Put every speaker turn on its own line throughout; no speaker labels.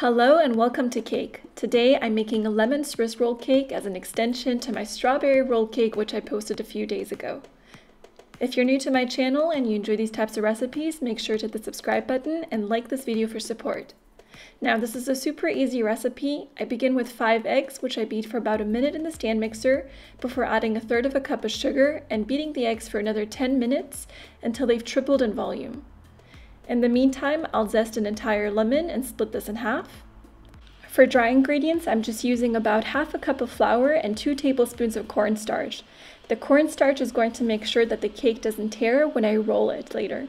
Hello and welcome to Keyk. Today I'm making a lemon Swiss roll cake as an extension to my strawberry roll cake which I posted a few days ago. If you're new to my channel and you enjoy these types of recipes, make sure to hit the subscribe button and like this video for support. Now this is a super easy recipe. I begin with 5 eggs which I beat for about a minute in the stand mixer before adding 1/3 cup of sugar and beating the eggs for another 10 minutes until they've tripled in volume. In the meantime, I'll zest an entire lemon and split this in half. For dry ingredients, I'm just using about 1/2 cup of flour and 2 tablespoons of cornstarch. The cornstarch is going to make sure that the cake doesn't tear when I roll it later.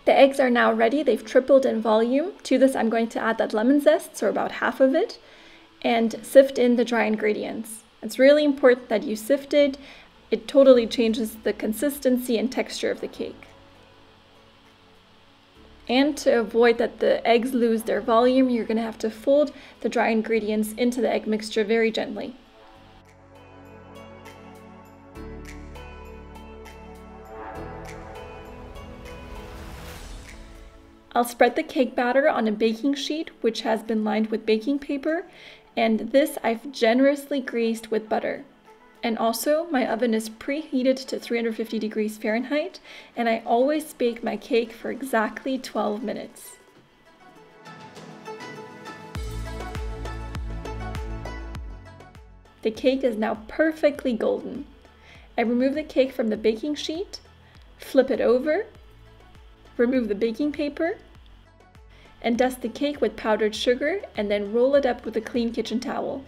The eggs are now ready, they've tripled in volume. To this I'm going to add that lemon zest, so about half of it, and sift in the dry ingredients. It's really important that you sift it. It totally changes the consistency and texture of the cake. And to avoid that the eggs lose their volume, you're going to have to fold the dry ingredients into the egg mixture very gently. I'll spread the cake batter on a baking sheet which has been lined with baking paper, and this I've generously greased with butter. And also, my oven is preheated to 350 degrees Fahrenheit, and I always bake my cake for exactly 12 minutes. The cake is now perfectly golden. I remove the cake from the baking sheet, flip it over, remove the baking paper, and dust the cake with powdered sugar, and then roll it up with a clean kitchen towel.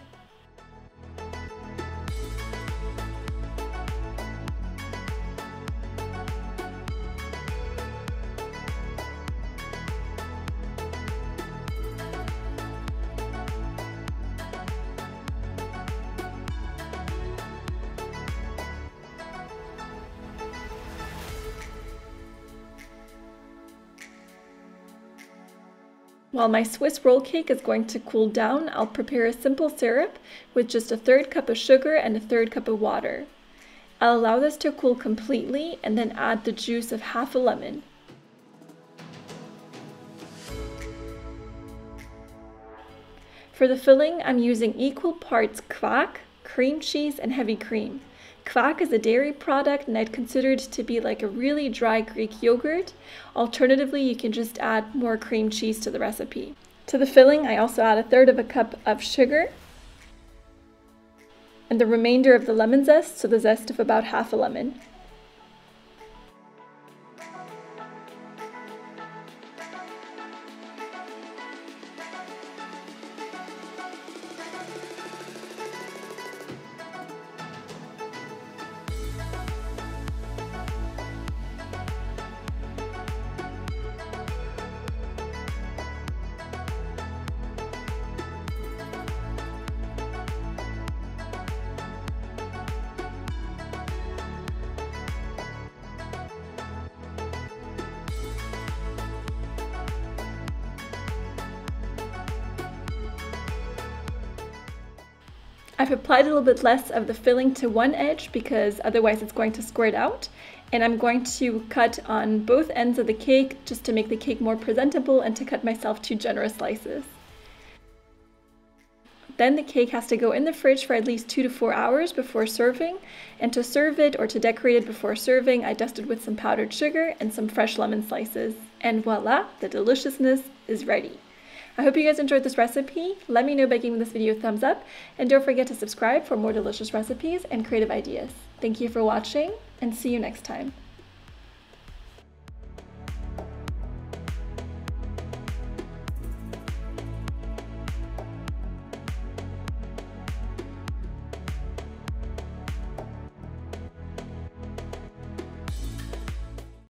While my Swiss roll cake is going to cool down, I'll prepare a simple syrup with just 1/3 cup of sugar and 1/3 cup of water. I'll allow this to cool completely and then add the juice of half a lemon. For the filling, I'm using equal parts Quark, cream cheese, and heavy cream. Quark is a dairy product and I'd consider it to be like a really dry Greek yogurt. Alternatively, you can just add more cream cheese to the recipe. To the filling, I also add 1/3 cup of sugar and the remainder of the lemon zest, so the zest of about half a lemon. I've applied a little bit less of the filling to one edge because otherwise it's going to squirt out, and I'm going to cut on both ends of the cake just to make the cake more presentable and to cut myself 2 generous slices. Then the cake has to go in the fridge for at least 2 to 4 hours before serving, and to serve it or to decorate it before serving, I dust it with some powdered sugar and some fresh lemon slices, and voila, the deliciousness is ready. I hope you guys enjoyed this recipe. Let me know by giving this video a thumbs up, and don't forget to subscribe for more delicious recipes and creative ideas. Thank you for watching, and see you next time.